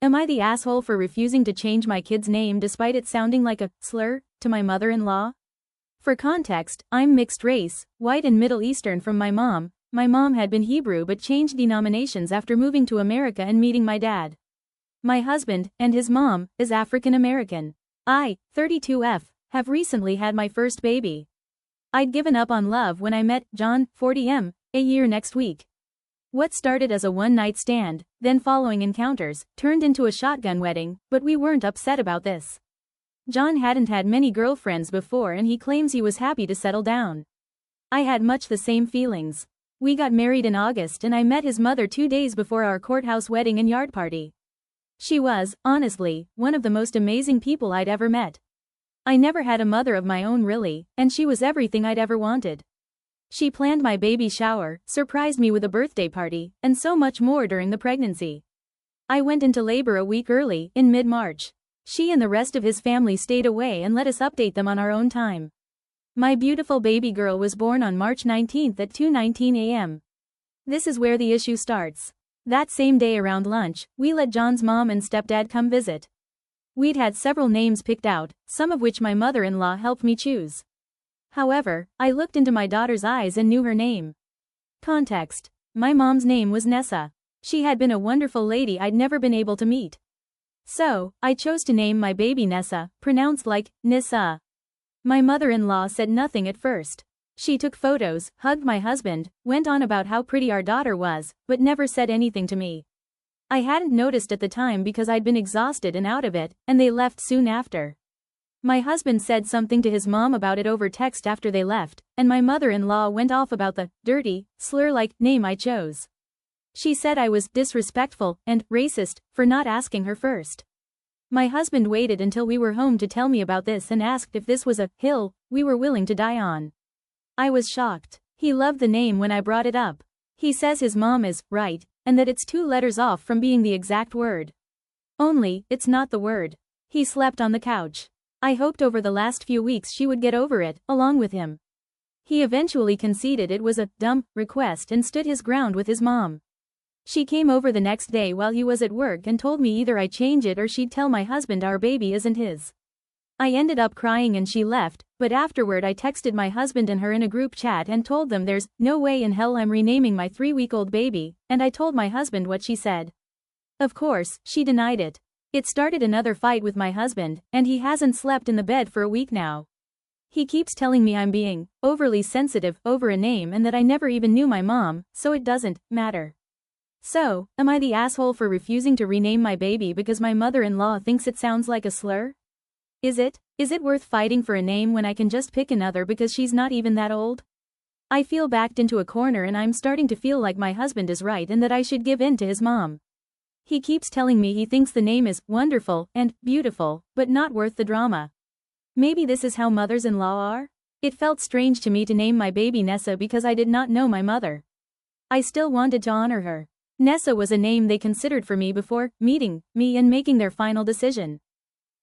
Am I the asshole for refusing to change my kid's name despite it sounding like a slur to my mother-in-law? For context, I'm mixed race, white and Middle Eastern from my mom. My mom had been Hebrew but changed denominations after moving to America and meeting my dad. My husband, and his mom, is African American. I, 32F, have recently had my first baby. I'd given up on love when I met John, 40M, a year next week. What started as a one-night stand, then following encounters, turned into a shotgun wedding, but we weren't upset about this. John hadn't had many girlfriends before and he claims he was happy to settle down. I had much the same feelings. We got married in August and I met his mother 2 days before our courthouse wedding and yard party. She was, honestly, one of the most amazing people I'd ever met. I never had a mother of my own really, and she was everything I'd ever wanted. She planned my baby shower, surprised me with a birthday party, and so much more during the pregnancy. I went into labor a week early, in mid-March. She and the rest of his family stayed away and let us update them on our own time. My beautiful baby girl was born on March 19 at 2:19 a.m. This is where the issue starts. That same day around lunch, we let John's mom and stepdad come visit. We'd had several names picked out, some of which my mother-in-law helped me choose. However, I looked into my daughter's eyes and knew her name. Context. My mom's name was Nessa. She had been a wonderful lady I'd never been able to meet. So, I chose to name my baby Nessa, pronounced like Nissa. My mother-in-law said nothing at first. She took photos, hugged my husband, went on about how pretty our daughter was, but never said anything to me. I hadn't noticed at the time because I'd been exhausted and out of it, and they left soon after. My husband said something to his mom about it over text after they left, and my mother-in-law went off about the dirty, slur-like name I chose. She said I was disrespectful and racist for not asking her first. My husband waited until we were home to tell me about this and asked if this was a hill we were willing to die on. I was shocked. He loved the name when I brought it up. He says his mom is right, and that it's 2 letters off from being the exact word. Only, it's not the word. He slept on the couch. I hoped over the last few weeks she would get over it, along with him. He eventually conceded it was a dumb request and stood his ground with his mom. She came over the next day while he was at work and told me either I change it or she'd tell my husband our baby isn't his. I ended up crying and she left, but afterward I texted my husband and her in a group chat and told them there's no way in hell I'm renaming my 3-week-old baby, and I told my husband what she said. Of course, she denied it. It started another fight with my husband, and he hasn't slept in the bed for a week now. He keeps telling me I'm being overly sensitive over a name and that I never even knew my mom, so it doesn't matter. So, am I the asshole for refusing to rename my baby because my mother-in-law thinks it sounds like a slur? Is it worth fighting for a name when I can just pick another because she's not even that old? I feel backed into a corner and I'm starting to feel like my husband is right and that I should give in to his mom. He keeps telling me he thinks the name is wonderful and beautiful, but not worth the drama. Maybe this is how mothers-in-law are? It felt strange to me to name my baby Nessa because I did not know my mother. I still wanted to honor her. Nessa was a name they considered for me before meeting me and making their final decision.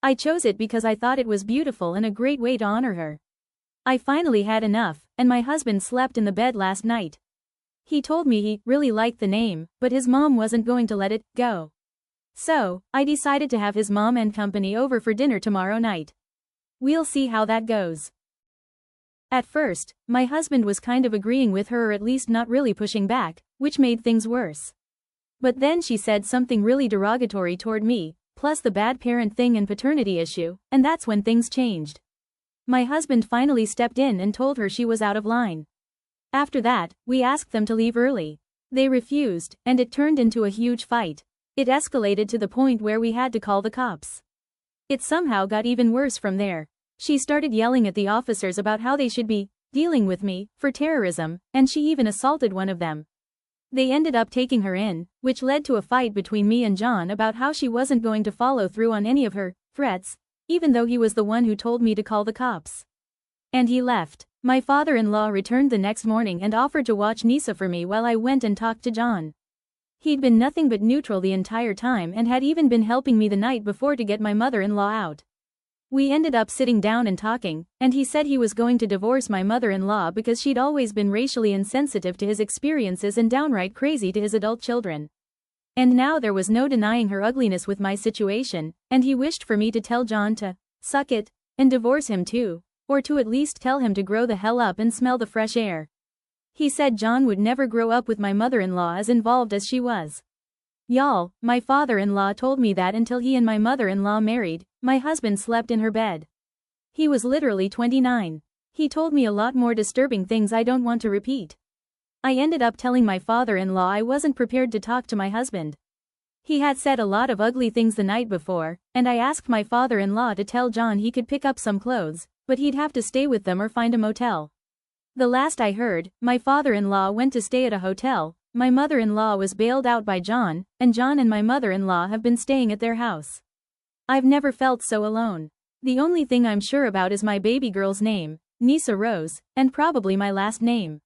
I chose it because I thought it was beautiful and a great way to honor her. I finally had enough, and my husband slept in the bed last night. He told me he really liked the name, but his mom wasn't going to let it go. So, I decided to have his mom and company over for dinner tomorrow night. We'll see how that goes. At first, my husband was kind of agreeing with her or at least not really pushing back, which made things worse. But then she said something really derogatory toward me, plus the bad parent thing and paternity issue, and that's when things changed. My husband finally stepped in and told her she was out of line. After that, we asked them to leave early. They refused, and it turned into a huge fight. It escalated to the point where we had to call the cops. It somehow got even worse from there. She started yelling at the officers about how they should be dealing with me for terrorism, and she even assaulted one of them. They ended up taking her in, which led to a fight between me and John about how she wasn't going to follow through on any of her threats, even though he was the one who told me to call the cops. And he left. My father-in-law returned the next morning and offered to watch Nisa for me while I went and talked to John. He'd been nothing but neutral the entire time and had even been helping me the night before to get my mother-in-law out. We ended up sitting down and talking, and he said he was going to divorce my mother-in-law because she'd always been racially insensitive to his experiences and downright crazy to his adult children. And now there was no denying her ugliness with my situation, and he wished for me to tell John to suck it and divorce him too, or to at least tell him to grow the hell up and smell the fresh air. He said John would never grow up with my mother-in-law as involved as she was. Y'all, my father-in-law told me that until he and my mother-in-law married, my husband slept in her bed. He was literally 29. He told me a lot more disturbing things I don't want to repeat. I ended up telling my father-in-law I wasn't prepared to talk to my husband. He had said a lot of ugly things the night before, and I asked my father-in-law to tell John he could pick up some clothes, but he'd have to stay with them or find a motel. The last I heard, my father-in-law went to stay at a hotel, my mother-in-law was bailed out by John, and John and my mother-in-law have been staying at their house. I've never felt so alone. The only thing I'm sure about is my baby girl's name, Nisa Rose, and probably my last name.